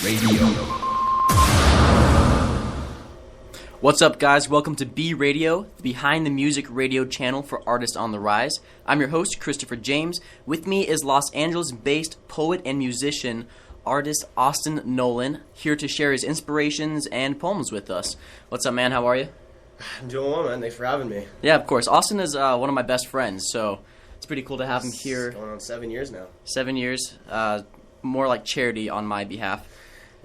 Radio. What's up, guys? Welcome to B Radio, the Behind the Music radio channel for artists on the rise. I'm your host, Christopher James. With me is Los Angeles-based poet and musician, artist Austin Nolan, here to share his inspirations and poems with us. What's up, man? How are you? I'm doing well, man. Thanks for having me. Yeah, of course. Austin is one of my best friends, so it's pretty cool to have him here. It's going on 7 years now. 7 years. More like charity on my behalf.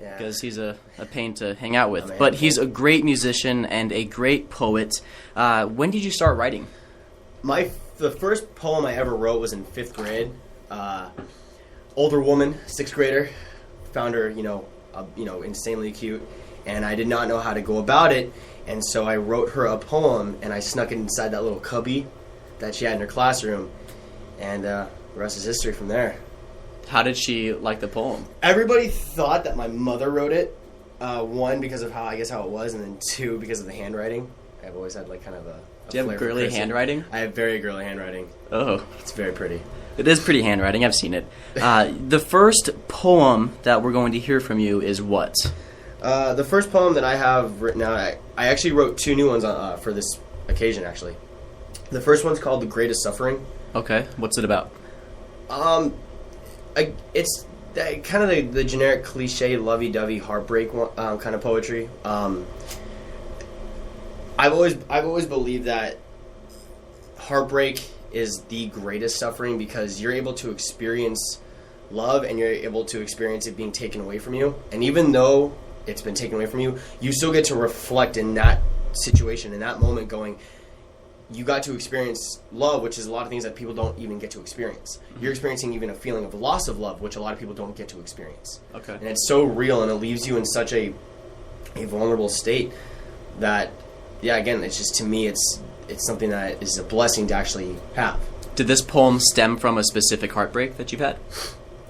Yeah. Because he's a pain to hang out with. But he's a great musician and a great poet. When did you start writing? The first poem I ever wrote was in 5th grade. Older woman, 6th grader. Found her, insanely cute. And I did not know how to go about it. And so I wrote her a poem, and I snuck it inside that little cubby that she had in her classroom. And the rest is history from there. How did she like the poem? Everybody thought that my mother wrote it. One, because of how it was, and then two, because of the handwriting. I've always had kind of a Do you have girly handwriting? I have very girly handwriting. Oh. It's very pretty. It is pretty handwriting. I've seen it. The first poem that we're going to hear from you is what? The first poem that I have written out, I actually wrote 2 new ones for this occasion, actually. The first one's called The Greatest Suffering. Okay. What's it about? It's kind of the generic cliche lovey-dovey heartbreak kind of poetry. I've always believed that heartbreak is the greatest suffering because you're able to experience love and you're able to experience it being taken away from you. And even though it's been taken away from you, you still get to reflect in that situation, in that moment, going, you got to experience love, which is a lot of things that people don't even get to experience. Mm-hmm. You're experiencing even a feeling of loss of love, which a lot of people don't get to experience. Okay. And it's so real, and it leaves you in such a vulnerable state that, yeah, again, it's just, to me, it's something that is a blessing to actually have. Did this poem stem from a specific heartbreak that you've had?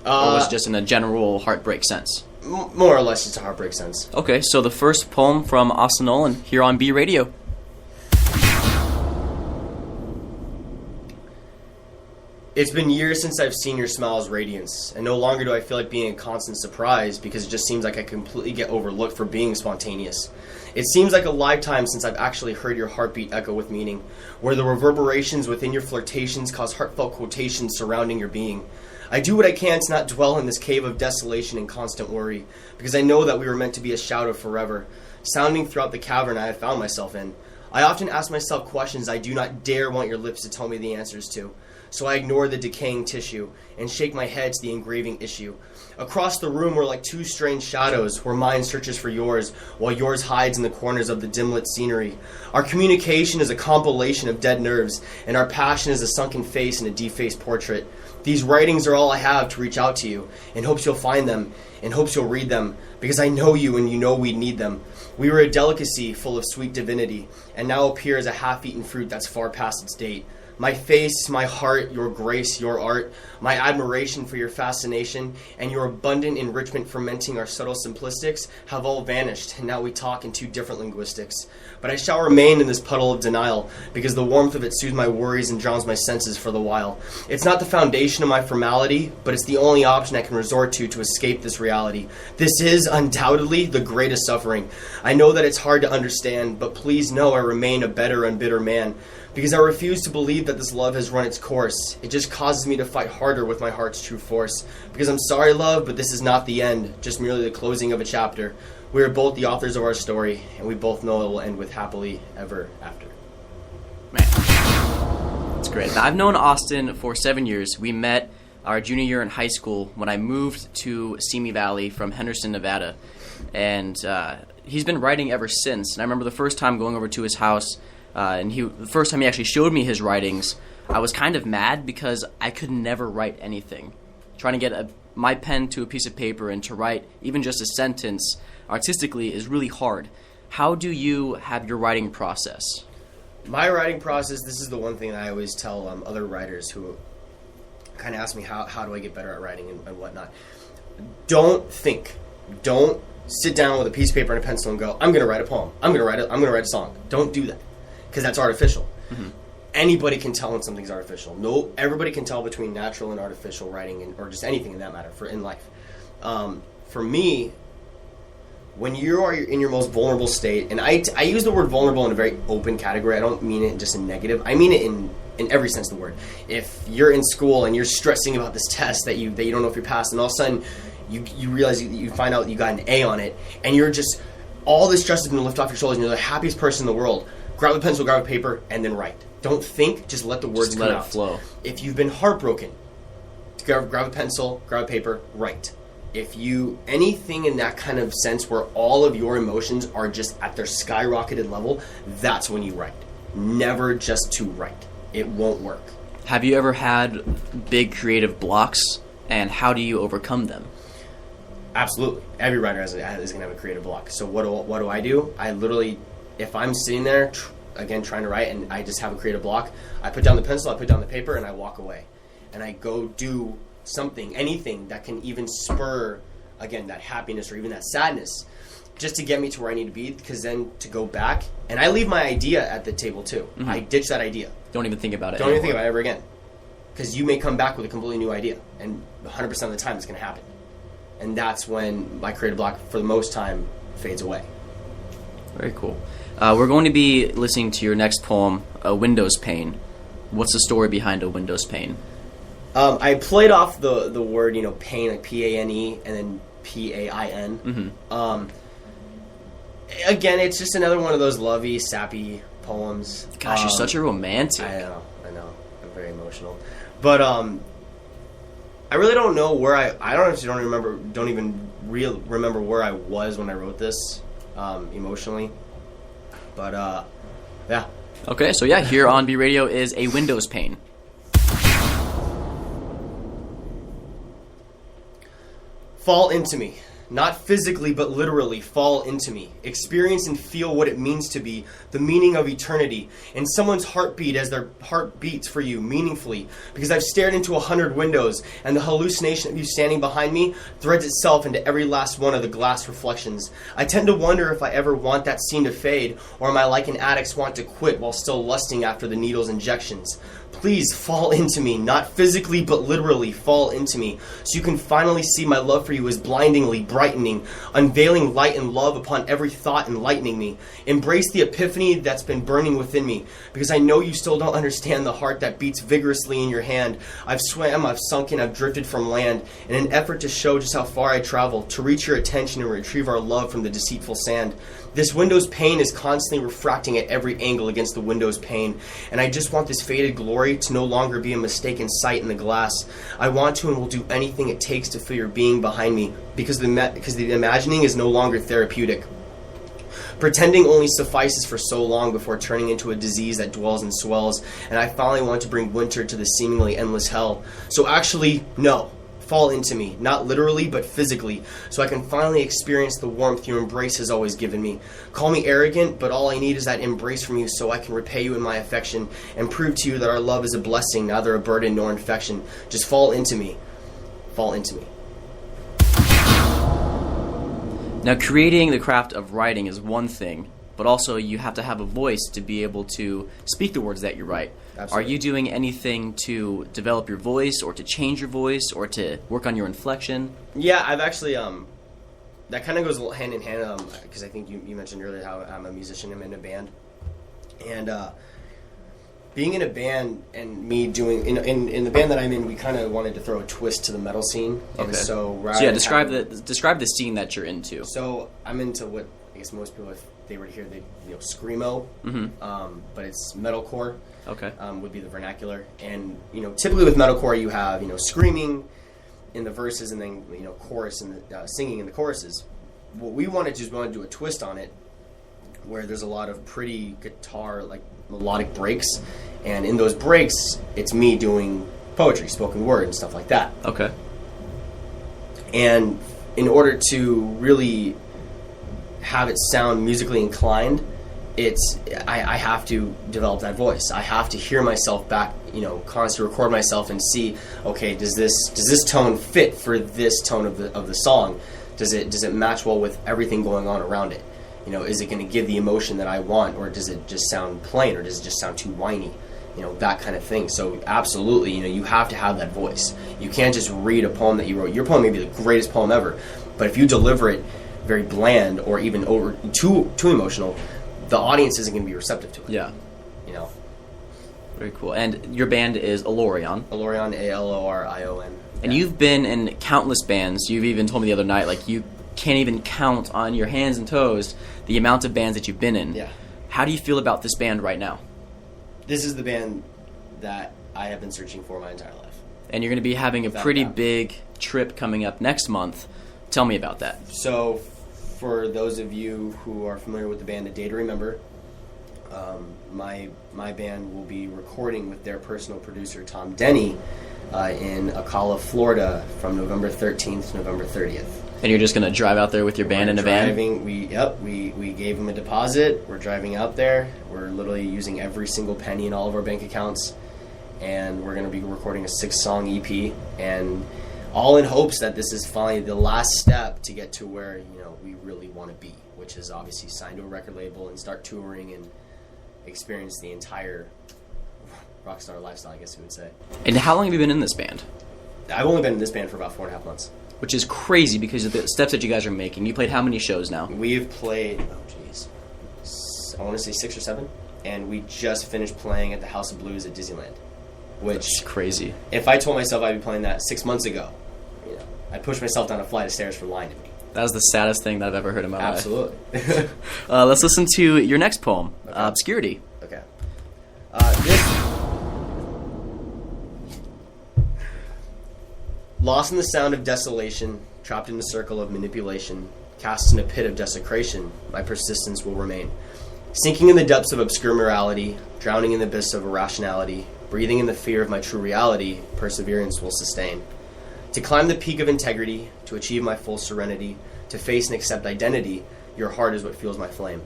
Or was it just in a general heartbreak sense? More or less, it's a heartbreak sense. Okay, so the first poem from Austin Nolan here on B Radio. It's been years since I've seen your smile's radiance, and no longer do I feel like being a constant surprise because it just seems like I completely get overlooked for being spontaneous. It seems like a lifetime since I've actually heard your heartbeat echo with meaning, where the reverberations within your flirtations cause heartfelt quotations surrounding your being. I do what I can to not dwell in this cave of desolation and constant worry, because I know that we were meant to be a shadow forever, sounding throughout the cavern I have found myself in. I often ask myself questions I do not dare want your lips to tell me the answers to. So I ignore the decaying tissue and shake my head to the engraving issue. Across the room we're like 2 strange shadows, where mine searches for yours, while yours hides in the corners of the dim-lit scenery. Our communication is a compilation of dead nerves, and our passion is a sunken face in a defaced portrait. These writings are all I have to reach out to you, in hopes you'll find them, in hopes you'll read them, because I know you and you know we'd need them. We were a delicacy full of sweet divinity, and now appear as a half-eaten fruit that's far past its date. My face, my heart, your grace, your art, my admiration for your fascination, and your abundant enrichment fermenting our subtle simplistics have all vanished, and now we talk in 2 different linguistics. But I shall remain in this puddle of denial, because the warmth of it soothes my worries and drowns my senses for the while. It's not the foundation of my formality, but it's the only option I can resort to escape this reality. This is, undoubtedly, the greatest suffering. I know that it's hard to understand, but please know I remain a better and bitter man. Because I refuse to believe that this love has run its course. It just causes me to fight harder with my heart's true force. Because I'm sorry, love, but this is not the end, just merely the closing of a chapter. We are both the authors of our story, and we both know it will end with happily ever after. Man, that's great. Now, I've known Austin for 7 years. We met our junior year in high school when I moved to Simi Valley from Henderson, Nevada. And he's been writing ever since. And I remember the first time going over to his house, the first time he actually showed me his writings, I was kind of mad because I could never write anything. Trying to get my pen to a piece of paper and to write even just a sentence artistically is really hard. How do you have your writing process? My writing process, this is the one thing that I always tell other writers who kind of ask me how do I get better at writing and whatnot. Don't think. Don't sit down with a piece of paper and a pencil and go, I'm going to write a poem. I'm going to write a song. Don't do that. Because that's artificial. Mm-hmm. Anybody can tell when something's artificial. Everybody can tell between natural and artificial writing, or just anything in that matter in life. For me, when you are in your most vulnerable state, and I use the word vulnerable in a very open category. I don't mean it just in negative. I mean it in every sense of the word. If you're in school and you're stressing about this test that you don't know if you're passed, and all of a sudden you realize you find out you got an A on it, and you're just, all this stress is going to lift off your shoulders, and you're the happiest person in the world. Grab a pencil, grab a paper, and then write. Don't think, just let the words come out. Let it flow. If you've been heartbroken, grab a pencil, grab a paper, write. If you, anything in that kind of sense where all of your emotions are just at their skyrocketed level, that's when you write. Never just to write. It won't work. Have you ever had big creative blocks, and how do you overcome them? Absolutely. Every writer is going to have a creative block. So what do? I literally, if I'm sitting there, again, trying to write, and I just have a creative block, I put down the pencil, I put down the paper, and I walk away. And I go do something, anything that can even spur, again, that happiness or even that sadness, just to get me to where I need to be, because then to go back, and I leave my idea at the table too. Mm-hmm. I ditch that idea. Don't even think about it Don't even think about it ever again. Because you may come back with a completely new idea, and 100% of the time it's going to happen. And that's when my creative block, for the most time, fades away. Very cool. We're going to be listening to your next poem, A Window's Pane. What's the story behind A Window's Pane? I played off the word, pain, like P-A-N-E, and then P-A-I-N. Mm-hmm. Again, it's just another one of those lovey, sappy poems. Gosh, you're such a romantic. I know. I'm very emotional. But I really don't know where don't even remember where I was when I wrote this emotionally. But yeah. Okay, so yeah, here on B Radio is A Window's Pane. Fall into me. Not physically, but literally, fall into me. Experience and feel what it means to be, the meaning of eternity, and someone's heartbeat as their heart beats for you meaningfully. Because I've stared into 100 windows, and the hallucination of you standing behind me threads itself into every last one of the glass reflections. I tend to wonder if I ever want that scene to fade, or am I like an addict's want to quit while still lusting after the needle's injections. Please fall into me, not physically but literally fall into me, so you can finally see my love for you is blindingly brightening, unveiling light and love upon every thought, enlightening me. Embrace the epiphany that's been burning within me, because I know you still don't understand the heart that beats vigorously in your hand. I've swam, I've sunken, I've drifted from land, in an effort to show just how far I travel, to reach your attention and retrieve our love from the deceitful sand. This window's pane is constantly refracting at every angle against the window's pane, and I just want this faded glory to no longer be a mistaken sight in the glass. I want to and will do anything it takes to feel your being behind me, because the imagining is no longer therapeutic. Pretending only suffices for so long before turning into a disease that dwells and swells, and I finally want to bring winter to the seemingly endless hell. So actually, no. Fall into me, not literally, but physically, so I can finally experience the warmth your embrace has always given me. Call me arrogant, but all I need is that embrace from you so I can repay you in my affection and prove to you that our love is a blessing, neither a burden nor infection. Just fall into me. Fall into me. Now, creating the craft of writing is one thing, but also you have to have a voice to be able to speak the words that you write. Absolutely. Are you doing anything to develop your voice or to change your voice or to work on your inflection? Yeah, I've actually, that kind of goes hand in hand, because I think you mentioned earlier how I'm a musician, I'm in a band. And being in a band and me doing, in the band that I'm in, we kind of wanted to throw a twist to the metal scene. Okay. And so yeah, describe the scene that you're into. So I'm into what I guess most people, if they were to hear, they screamo, but it's metalcore. Okay. Would be the vernacular, and typically with metalcore you have screaming in the verses and then chorus and singing in the choruses. What we wanted to do a twist on it, where there's a lot of pretty guitar like melodic breaks, and in those breaks it's me doing poetry, spoken word, and stuff like that. Okay. And in order to really have it sound musically inclined, I have to develop that voice. I have to hear myself back, constantly record myself and see, okay, does this tone fit for this tone of the song? Does it match well with everything going on around it? Is it going to give the emotion that I want, or does it just sound plain, or does it just sound too whiny? That kind of thing. So absolutely, you have to have that voice. You can't just read a poem that you wrote. Your poem may be the greatest poem ever, but if you deliver it very bland or even too emotional, the audience isn't going to be receptive to it. Yeah. You know. Very cool. And your band is Alorion. Alorion, Alorion. And you've been in countless bands. You've even told me the other night, like, you can't even count on your hands and toes the amount of bands that you've been in. Yeah. How do you feel about this band right now? This is the band that I have been searching for my entire life. And you're going to be having a pretty big trip coming up next month. Tell me about that. So, for those of you who are familiar with the band A Day to Remember, my band will be recording with their personal producer, Tom Denny, in Ocala, Florida, from November 13th to November 30th. And you're just going to drive out there with your band in a van? We gave them a deposit. We're driving out there. We're literally using every single penny in all of our bank accounts. And we're going to be recording a 6-song EP, and all in hopes that this is finally the last step to get to where we really want to be, which is obviously sign to a record label and start touring and experience the entire rock star lifestyle, I guess you would say. And how long have you been in this band? I've only been in this band for about 4.5 months. Which is crazy because of the steps that you guys are making. You played how many shows now? We've played, I want to say 6 or 7, and we just finished playing at the House of Blues at Disneyland. Which, that's crazy. If I told myself I'd be playing that 6 months ago, I'd push myself down a flight of stairs for lying to me. That was the saddest thing that I've ever heard in my life. Absolutely. Let's listen to your next poem, okay. Obscurity. Okay. Lost in the sound of desolation, trapped in a circle of manipulation, cast in a pit of desecration, my persistence will remain. Sinking in the depths of obscure morality, drowning in the abyss of irrationality, breathing in the fear of my true reality, perseverance will sustain. To climb the peak of integrity, to achieve my full serenity, to face and accept identity, your heart is what fuels my flame.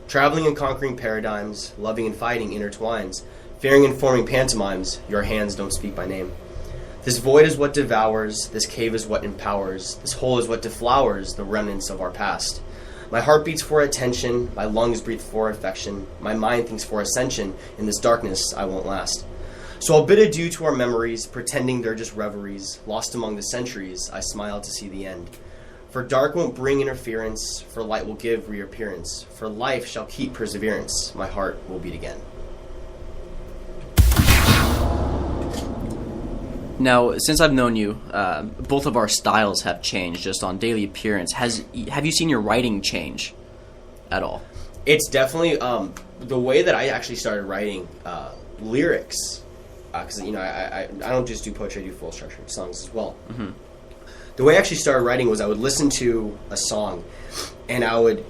Traveling and conquering paradigms, loving and fighting intertwines, fearing and forming pantomimes, your hands don't speak my name. This void is what devours, this cave is what empowers, this hole is what deflowers the remnants of our past. My heart beats for attention, my lungs breathe for affection, my mind thinks for ascension, in this darkness I won't last. So I'll bid adieu to our memories, pretending they're just reveries, lost among the centuries, I smile to see the end. For dark won't bring interference, for light will give reappearance, for life shall keep perseverance, my heart will beat again. Now, since I've known you, both of our styles have changed just on daily appearance. Have you seen your writing change at all? It's definitely the way that I actually started writing lyrics, because I don't just do poetry, I do full structured songs as well. Mm-hmm. The way I actually started writing was I would listen to a song, and I would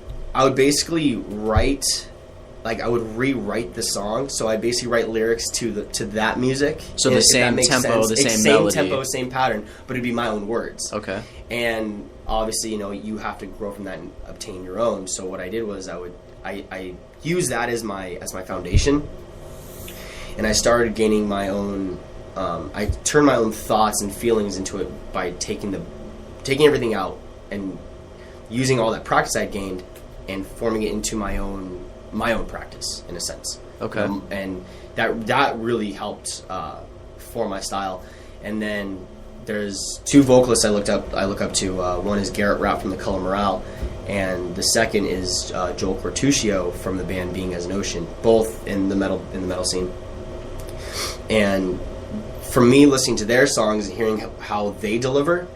basically write. Like, I would rewrite the song, so I basically write lyrics to that music. So the same tempo, the same melody. Same tempo, same pattern, but it'd be my own words. Okay. And obviously, you have to grow from that and obtain your own. So what I did was I used that as my foundation, and I started gaining my own. I turned my own thoughts and feelings into it by taking everything out and using all that practice I'd gained and forming it into my own practice, in a sense. Okay. And that really helped form my style. And then there's 2 vocalists I look up to. One is Garrett Rapp from The Color Morale, and the second is Joel Cortuccio from the band Being as an Ocean, both in the metal scene. And for me, listening to their songs and hearing how they deliver,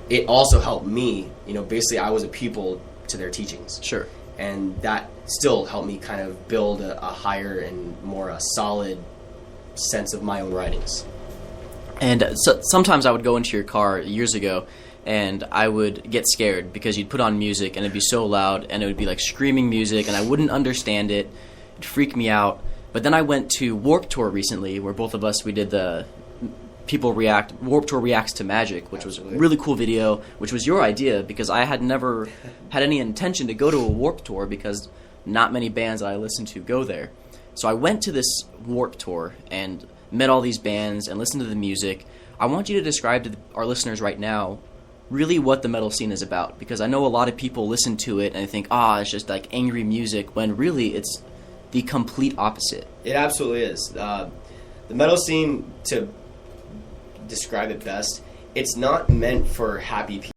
it also helped me. Basically, I was a pupil to their teachings. Sure. And that still helped me kind of build a higher and more solid sense of my own writings. And so, sometimes I would go into your car years ago, and I would get scared because you'd put on music, and it'd be so loud, and it would be like screaming music, and I wouldn't understand it. It'd freak me out. But then I went to Warped Tour recently, where both of us, we did the Warped Tour Reacts to Magic, which Absolutely. was a really cool video, which was your idea, because I had never had any intention to go to a Warped Tour because not many bands that I listen to go there. So I went to this Warped Tour and met all these bands and listened to the music. I want you to describe to our listeners right now really what the metal scene is about, because I know a lot of people listen to it and think, it's just like angry music, when really it's the complete opposite. It absolutely is. The metal scene, to describe it best, it's not meant for happy people.